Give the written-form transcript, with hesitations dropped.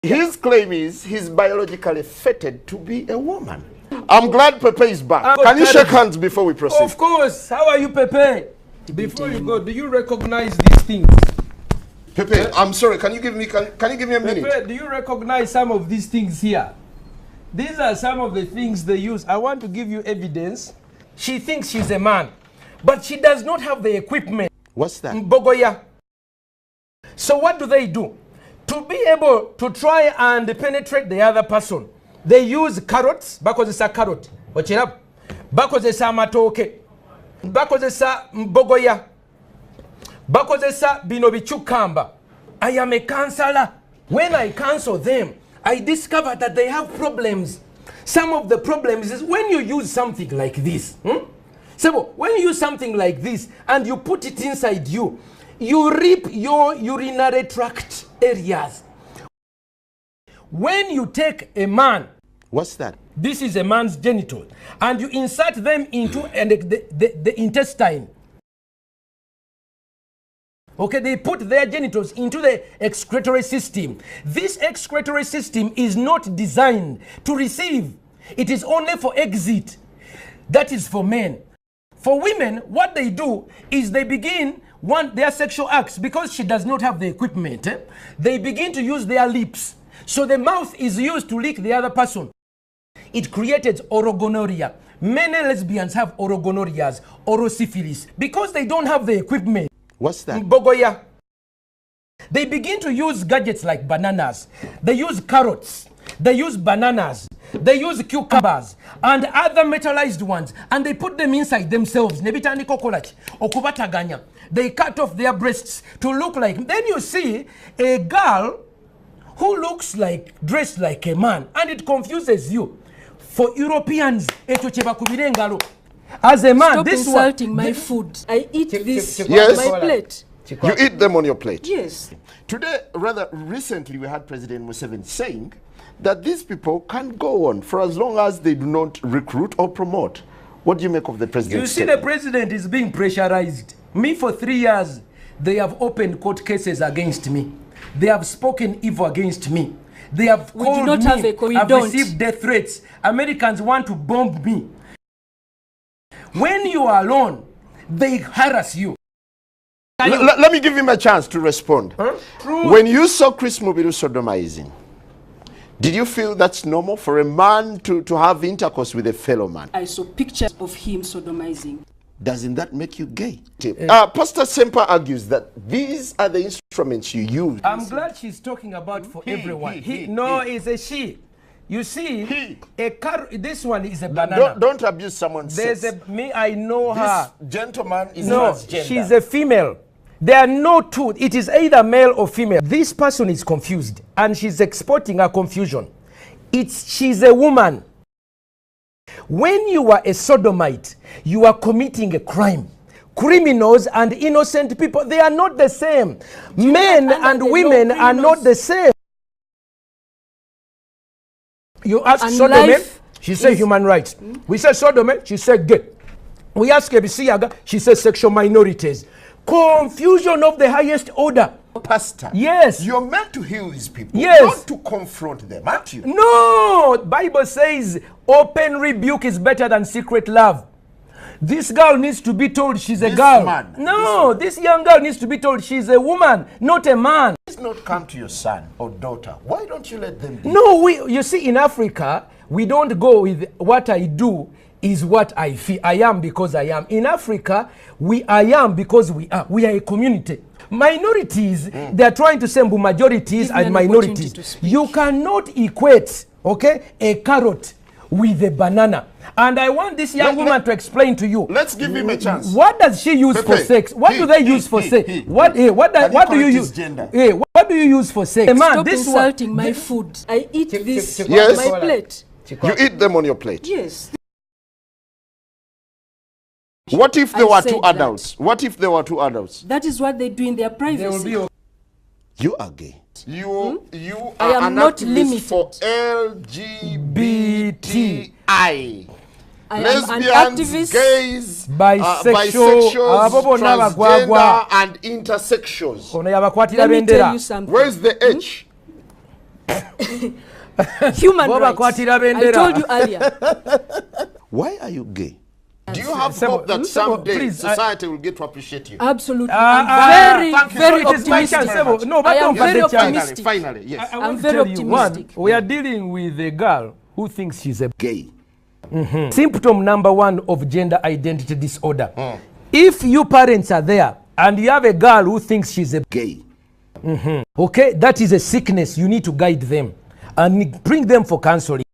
His claim is he's biologically fated to be a woman. I'm glad Pepe is back. Can you shake hands before we proceed? Of course. How are you, Pepe? Before you go, do you recognize these things? Pepe, I'm sorry. Can you give me a minute? Pepe, do you recognize some of these things here? These are some of the things they use. I want to give you evidence. She thinks she's a man, but she does not have the equipment. What's that? Mbogoya. So what do they do? To be able to try and penetrate the other person, they use carrots, bakozesa carrot, ochera, bakozesa amatoke, bakozesa mbogoya, bakozesa bino bichukamba. I am a counselor. When I counsel them, I discover that they have problems. Some of the problems is when you use something like this. So when you use something like this and you put it inside you, you rip your urinary tract areas. When you take a man, what's that? This is a man's genital, and you insert them into the intestine. Okay, they put their genitals into the excretory system. This excretory system is not designed to receive. It is only for exit. That is for men. For women, what they do is they begin their sexual acts, because she does not have the equipment. They begin to use their lips. So the mouth is used to lick the other person. It created orogonorrhea. Many lesbians have orogonorrheas, orosyphilis, because they don't have the equipment. What's that? Mbogoya. They begin to use gadgets like bananas. They use carrots. They use bananas. They use cucumbers and other metallized ones, and they put them inside themselves. Nebitani kokolach, okubataganya. They cut off their breasts to look like. Then you see a girl who looks like, dressed like a man, and it confuses you. For Europeans, as a man, stop this insulting my food. I eat this yes. on my plate. You eat them on your plate? Yes. Today, rather recently, we had President Museveni saying that these people can go on for as long as they do not recruit or promote. What do you make of the president? You see, the president is being pressurized. Me, for 3 years, they have opened court cases against me. They have spoken evil against me. They have called me. I've received death threats. Americans want to bomb me. When you are alone, they harass you. Let me give him a chance to respond. When you saw Chris Mubiru sodomizing, did you feel that's normal for a man to have intercourse with a fellow man? I saw pictures of him sodomizing. Doesn't that make you gay? Pastor Semper argues that these are the instruments you use. I'm glad she's talking about for everyone. It's a she. You see, this one is a banana. Don't abuse someone's sex. I know her. This gentleman is transgender. She's a female. There are no two. It is either male or female. This person is confused, and she's exporting her confusion. She's a woman. When you are a sodomite, you are committing a crime. Criminals and innocent people, they are not the same. Men and women are not the same. You ask sodomy, she said human rights. We say sodomy, she said gay. We ask Ebisiyaga, she says sexual minorities. Confusion of the highest order. Pastor, yes, you're meant to heal these people, yes, not to confront them, aren't you? No, Bible says open rebuke is better than secret love. This girl needs to be told she's a girl. This young girl needs to be told she's a woman, not a man. Please not come to your son or daughter. Why don't you let them be? No, you see, in Africa, we don't go with what I do is what I feel. I am because I am. In Africa, I am because we are. We are a community. Minorities, they are trying to say majorities and minorities. You cannot equate, a carrot with a banana. And I want this young woman to explain to you. Let's give him a chance. What does she use for sex? What do they use for sex? What do you use? What do you use for sex? Stop insulting my food. I eat this on my plate. You eat them on your plate? Yes. What if there were two adults? What if there were two adults? That is what they do in their privacy. You are gay. You I are am not limited for LGBTI. I Lesbians, am an activist, gays, bisexuals, transgender, and intersexuals. Let me tell you something. Where's the H? Human Boba rights. kwatira I bendera. told you earlier. Why are you gay? Do you have Sebo, hope that Sebo, someday please, society will get to appreciate you? Absolutely. thank I'm you. very So it is my optimistic. chance, Sebo. No, but I am don't very forget the chance. optimistic. Finally, yes. I I'm want to very tell you, one, optimistic. we are dealing with a girl who thinks she's a Gay. symptom number one of gender identity disorder. If you parents are there and you have a girl who thinks she's a Gay. okay, that is a sickness. You need to guide them and bring them for counseling.